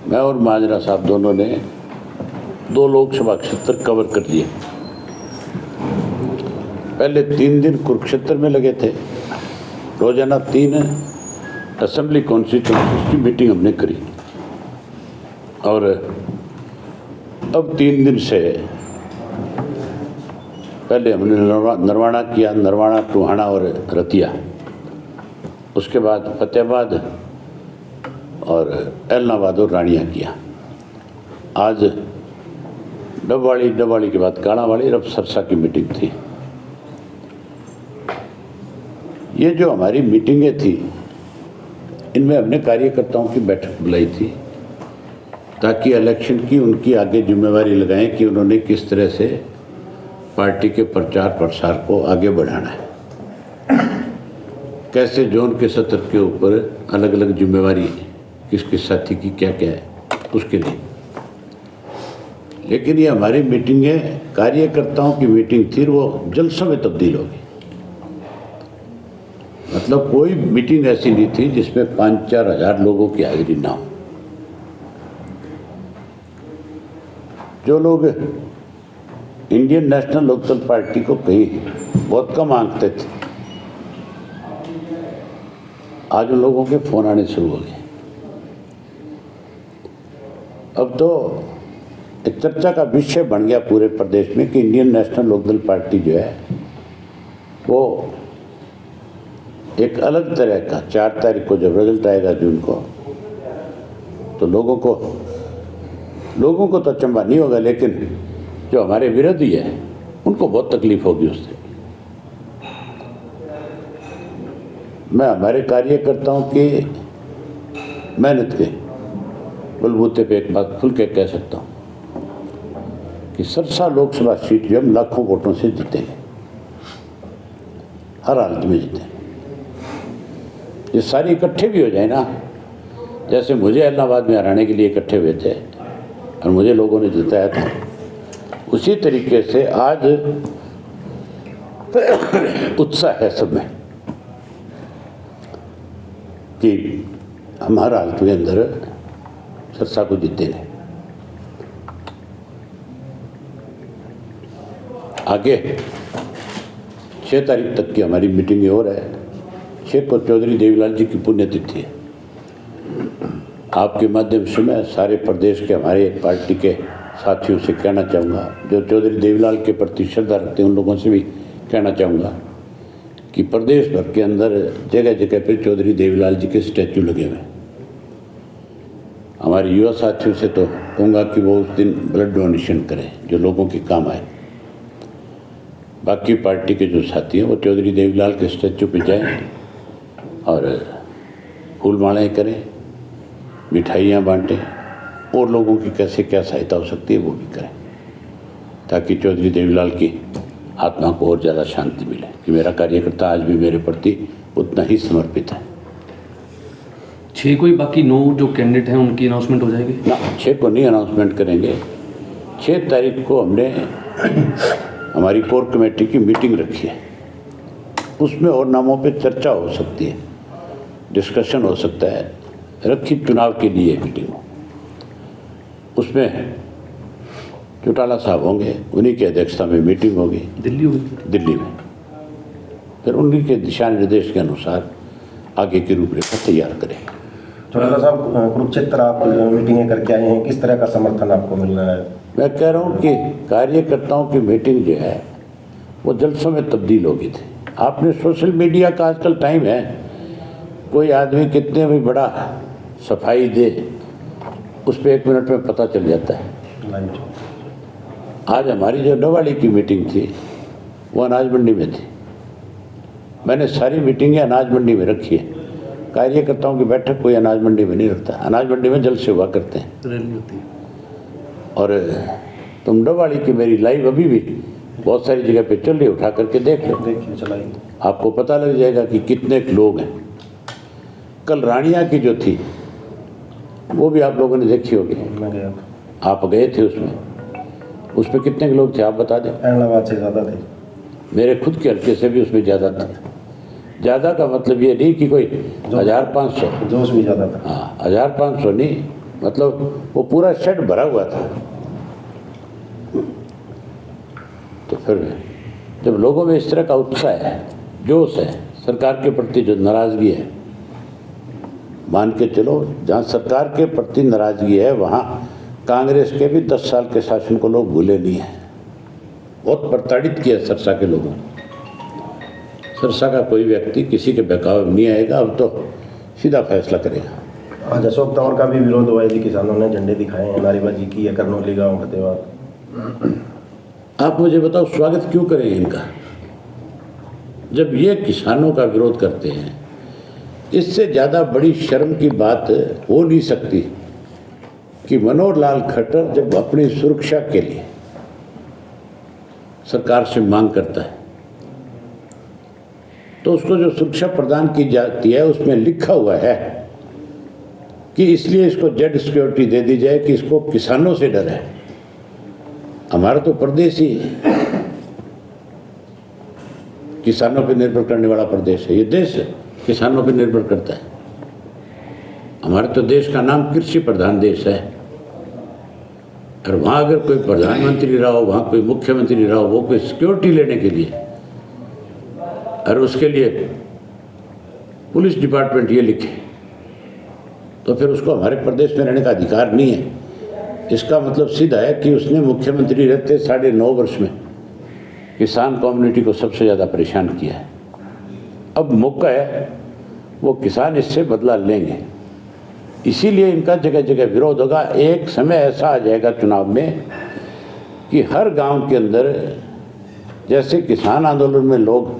मैं और माजरा साहब दोनों ने 2 लोकसभा क्षेत्र कवर कर लिए। पहले 3 दिन कुरुक्षेत्र में लगे थे, रोजाना 3 असेंबली कॉन्स्टिट्यूंसीज की मीटिंग हमने करी, और अब 3 दिन से पहले हमने नरवाना किया, नरवाना, टोहाना और रतिया, उसके बाद फतेहाबाद और एलनाबाद और रानिया किया। आज डबवाड़ी के बाद काणावाड़ी, अब सरसा की मीटिंग थी। ये जो हमारी मीटिंगें थी, इनमें हमने कार्यकर्ताओं की बैठक बुलाई थी ताकि इलेक्शन की उनकी आगे जिम्मेवारी लगाएं कि उन्होंने किस तरह से पार्टी के प्रचार प्रसार को आगे बढ़ाना है, कैसे जोन के सत्र के ऊपर अलग अलग जिम्मेवारी किस किस साथी की क्या क्या है उसके लिए। लेकिन ये हमारी मीटिंगें कार्यकर्ताओं की मीटिंग थी, वो जलसों में तब्दील हो गई। मतलब कोई मीटिंग ऐसी नहीं थी जिसमें 5-4 हज़ार लोगों की हाजिरी ना हो। जो लोग इंडियन नेशनल लोकदल पार्टी को कहीं बहुत कम आंकते थे, आज उन लोगों के फोन आने शुरू हो गए। अब तो एक चर्चा का विषय बन गया पूरे प्रदेश में कि इंडियन नेशनल लोकदल पार्टी जो है वो एक अलग तरह का 4 तारीख को जब रिजल्ट आएगा जून को, तो लोगों को तो अचंभा नहीं होगा, लेकिन जो हमारे विरोधी है उनको बहुत तकलीफ होगी उससे। मैं हमारे कार्यकर्ताओं की मेहनत के बलबूते पे एक बात खुल के कह सकता हूँ कि सरसा लोकसभा सीट जो हम लाखों वोटों से जीतेंगे, हर हालत में जीतेंगे। ये सारी इकट्ठे भी हो जाए ना, जैसे मुझे इलाहाबाद में हराने के लिए इकट्ठे हुए थे और मुझे लोगों ने जिताया था, उसी तरीके से आज उत्साह है सब में कि हम हर हालत में अंदर सरसा को जीतेंगे। आगे 6 तारीख तक की हमारी मीटिंग और है। 6 को चौधरी देवीलाल जी की पुण्यतिथि है। आपके माध्यम से मैं सारे प्रदेश के हमारे पार्टी के साथियों से कहना चाहूँगा, जो चौधरी देवीलाल के प्रति श्रद्धा रखते हैं, उन लोगों से भी कहना चाहूँगा कि प्रदेश भर के अंदर जगह जगह पे चौधरी देवीलाल जी के स्टैचू लगे हुए हैं। हमारे युवा साथियों से तो कहूँगा कि वो उस दिन ब्लड डोनेशन करें जो लोगों के काम आए। बाकी पार्टी के जो साथी हैं वो चौधरी देवीलाल के स्टैचू पे जाएं और फूल मालाएँ करें, मिठाइयाँ बांटें, और लोगों की कैसे क्या सहायता हो सकती है वो भी करें, ताकि चौधरी देवीलाल की आत्मा को और ज़्यादा शांति मिले कि मेरा कार्यकर्ता आज भी मेरे प्रति उतना ही समर्पित है। 6 को ही बाकी 9 जो कैंडिडेट हैं उनकी अनाउंसमेंट हो जाएगी ना? 6 को नहीं अनाउंसमेंट करेंगे। 6 तारीख को हमने हमारी कोर कमेटी की मीटिंग रखी है, उसमें और नामों पे चर्चा हो सकती है, डिस्कशन हो सकता है, रखी चुनाव के लिए मीटिंग हो। उसमें चौटाला साहब होंगे, उन्हीं की अध्यक्षता में मीटिंग होगी दिल्ली में। फिर उन्हीं के दिशा निर्देश के अनुसार आगे की रूपरेखा तैयार करें। चौटाला साहब, कुरुक्षेत्र आप मीटिंगें करके आए हैं, किस तरह का समर्थन आपको मिल रहा है? मैं कह रहा हूँ कि कार्यकर्ताओं की मीटिंग जो है वो जलसों में तब्दील हो गई थी। आपने सोशल मीडिया का आजकल टाइम है, कोई आदमी कितने भी बड़ा सफाई दे, उस पर 1 मिनट में पता चल जाता है। आज हमारी जो डबवाड़ी की मीटिंग थी वो अनाज मंडी में थी। मैंने सारी मीटिंगें अनाज मंडी में रखी है। कार्यकर्ताओं की बैठक कोई अनाज मंडी में नहीं रखता, अनाज मंडी में जलसे हुआ करते हैं, रैली होती है। और तुम डबवाड़ी की मेरी लाइव अभी भी बहुत सारी जगह पे चल रही, उठा करके देख लो, देखिए चलाइए, आपको पता लग जाएगा कि कितने लोग हैं। कल रानिया की जो थी वो भी आप लोगों ने देखी होगी, मैं गया आप गए थे उस पर कितने लोग थे आप बता दें? इलाहाबाद से ज़्यादा थे। मेरे खुद के हल्के से भी उसमें ज़्यादा था। ज़्यादा का मतलब ये नहीं कि कोई 1500, जोश भी ज़्यादा था। हाँ 1500 नहीं, मतलब वो पूरा शेड भरा हुआ था। तो फिर जब लोगों में इस तरह का उत्साह है, जोश है, सरकार के प्रति जो नाराज़गी है, मान के चलो जहाँ सरकार के प्रति नाराज़गी है वहाँ कांग्रेस के भी 10 साल के शासन को लोग भूले नहीं हैं। बहुत प्रताड़ित किया सिरसा के लोगों ने। सिरसा का कोई व्यक्ति किसी के बहकावे में नहीं आएगा, अब तो सीधा फैसला करेगा। आज अशोक तंवर का भी विरोध हुआ है जी, किसानों ने झंडे दिखाए हैं, नारेबाजी की है करनौली गाँव फतेहाबाद। आप मुझे बताओ स्वागत क्यों करें इनका? जब ये किसानों का विरोध करते हैं, इससे ज़्यादा बड़ी शर्म की बात हो नहीं सकती कि मनोहर लाल खट्टर जब अपनी सुरक्षा के लिए सरकार से मांग करता है तो उसको जो सुरक्षा प्रदान की जाती है उसमें लिखा हुआ है कि इसलिए इसको जेड सिक्योरिटी दे दी जाए कि इसको किसानों से डर है। हमारा तो प्रदेश ही किसानों पर निर्भर करने वाला प्रदेश है। ये देश किसानों पर निर्भर करता है। हमारे तो देश का नाम कृषि प्रधान देश है, और वहाँ अगर कोई प्रधानमंत्री रहा हो, वहाँ कोई मुख्यमंत्री रहा हो, वो कोई सिक्योरिटी लेने के लिए और उसके लिए पुलिस डिपार्टमेंट ये लिखे तो फिर उसको हमारे प्रदेश में रहने का अधिकार नहीं है। इसका मतलब सीधा है कि उसने मुख्यमंत्री रहते 9.5 वर्ष में किसान कम्युनिटी को सबसे ज़्यादा परेशान किया है। अब मौका है, वो किसान इससे बदला लेंगे, इसीलिए इनका जगह जगह विरोध होगा। एक समय ऐसा आ जाएगा चुनाव में कि हर गांव के अंदर जैसे किसान आंदोलन में लोग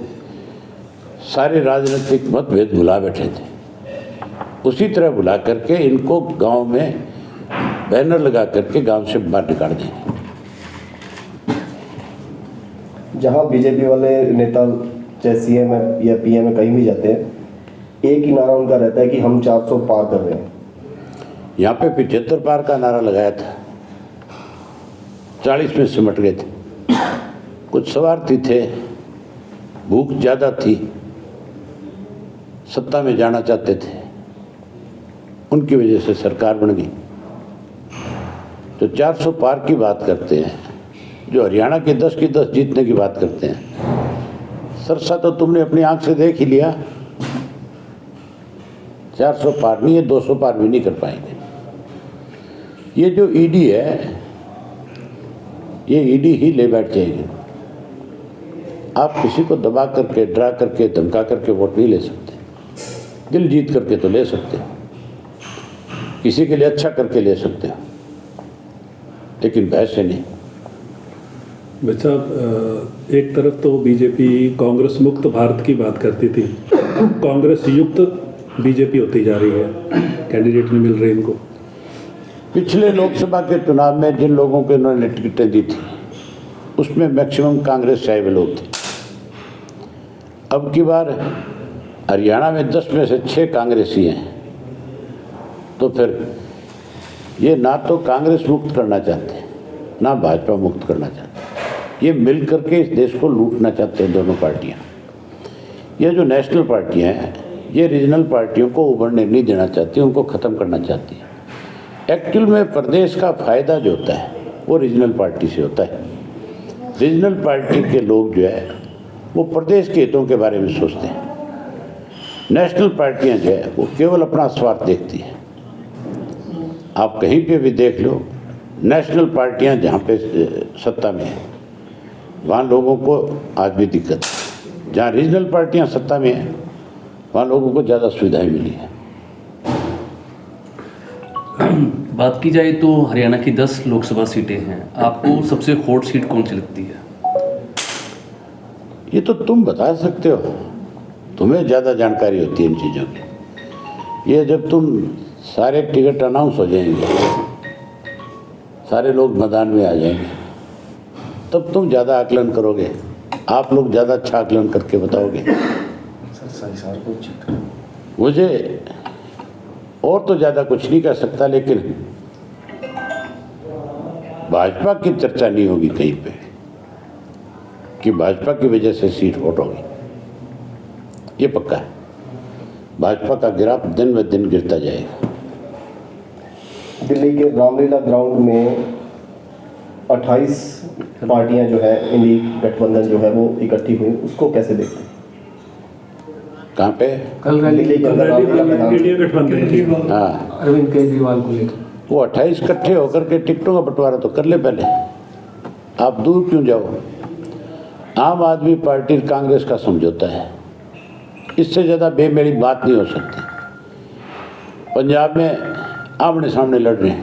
सारे राजनीतिक मतभेद भुला बैठे थे, उसी तरह भुला करके इनको गांव में बैनर लगा करके गांव से बाहर निकाल देंगे। जहां बीजेपी वाले नेता चाहे सीएम या पीएम में कहीं भी जाते हैं, एक ही नारा उनका रहता है कि हम 400 पार कर रहे हैं। यहाँ पे 75 पार का नारा लगाया था, 40 में सिमट गए थे। कुछ स्वार्थी थे, भूख ज़्यादा थी, सत्ता में जाना चाहते थे, उनकी वजह से सरकार बन गई। तो 400 पार की बात करते हैं, जो हरियाणा के 10 की 10 जीतने की बात करते हैं। सिरसा तो तुमने अपनी आंख से देख ही लिया, 400 पार नहीं है, 200 पार भी नहीं कर पाएंगे। ये जो ईडी है, ये ईडी ही ले बैठ जाएगी। आप किसी को दबा करके, डरा करके, धमका करके वोट नहीं ले सकते। दिल जीत करके तो ले सकते हो, किसी के लिए अच्छा करके ले सकते हो, लेकिन वैसे नहीं। भाई साहब, एक तरफ तो बीजेपी कांग्रेस मुक्त भारत की बात करती थी, कांग्रेस युक्त बीजेपी होती जा रही है, कैंडिडेट नहीं मिल रहे इनको। पिछले लोकसभा के चुनाव में जिन लोगों को इन्होंने टिकटें दी थी उसमें मैक्सिमम कांग्रेस से आए हुए लोग थे। अब की बार हरियाणा में 10 में से 6 कांग्रेसी हैं, तो फिर ये ना तो कांग्रेस मुक्त करना चाहते हैं, ना भाजपा मुक्त करना चाहते हैं। ये मिल करके इस देश को लूटना चाहते हैं दोनों पार्टियां। ये जो नेशनल पार्टियां हैं, ये रीजनल पार्टियों को उभरने नहीं देना चाहती, उनको ख़त्म करना चाहती है। एक्चुअल में प्रदेश का फ़ायदा जो होता है वो रीजनल पार्टी से होता है। रीजनल पार्टी के लोग जो है वो प्रदेश के हितों के बारे में सोचते हैं। नेशनल पार्टियां जो है वो केवल अपना स्वार्थ देखती हैं। आप कहीं पे भी देख लो, नेशनल पार्टियां जहाँ पे सत्ता में हैं वहाँ लोगों को आज भी दिक्कत है। जहाँ रीजनल पार्टियां सत्ता में हैं वहाँ लोगों को ज़्यादा सुविधाएं मिली है। बात की जाए तो हरियाणा की 10 लोकसभा सीटें हैं, आपको सबसे हॉट सीट कौन सी लगती है? ये तो तुम बता सकते हो, तुम्हें ज़्यादा जानकारी होती है इन चीज़ों की। ये जब तुम सारे टिकट अनाउंस हो जाएंगे, सारे लोग मैदान में आ जाएंगे, तब तुम ज़्यादा आकलन करोगे। आप लोग ज़्यादा अच्छा आकलन करके बताओगे। मुझे और तो ज़्यादा कुछ नहीं कह सकता, लेकिन भाजपा की चर्चा नहीं होगी कहीं पे कि भाजपा की वजह से सीट वोट होगी, ये पक्का है। भाजपा का ग्राफ दिन ब दिन गिरता जाएगा। दिल्ली के रामलीला ग्राउंड में 28 पार्टियां जो है इंडी गठबंधन जो है वो इकट्ठी हुई, उसको कैसे देखते हैं? कहाँ पे? कल रैली दिल्ली के अंदर रामलीला मैदान इंडिया गठबंधन की। हाँ, अरविंद केजरीवाल को लेकर वो 28 इकट्ठे होकर के टिकटों का बंटवारा तो कर ले पहले, आप दूर क्यों जाओ? आम आदमी पार्टी कांग्रेस का समझौता है, इससे ज़्यादा बेमेली बात नहीं हो सकती। पंजाब में आमने सामने लड़ रहे हैं,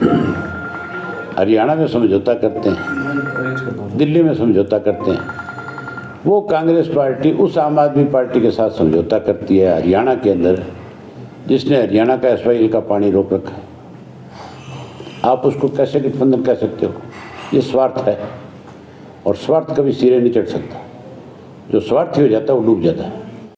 हरियाणा में समझौता करते हैं, दिल्ली में समझौता करते हैं। वो कांग्रेस पार्टी उस आम आदमी पार्टी के साथ समझौता करती है हरियाणा के अंदर, जिसने हरियाणा का SYL का पानी रोक रखा है। आप उसको कैसे गठबंधन कह सकते हो? ये स्वार्थ है, और स्वार्थ कभी सिरे नहीं चढ़ सकता। जो स्वार्थी हो जाता है वो डूब जाता है।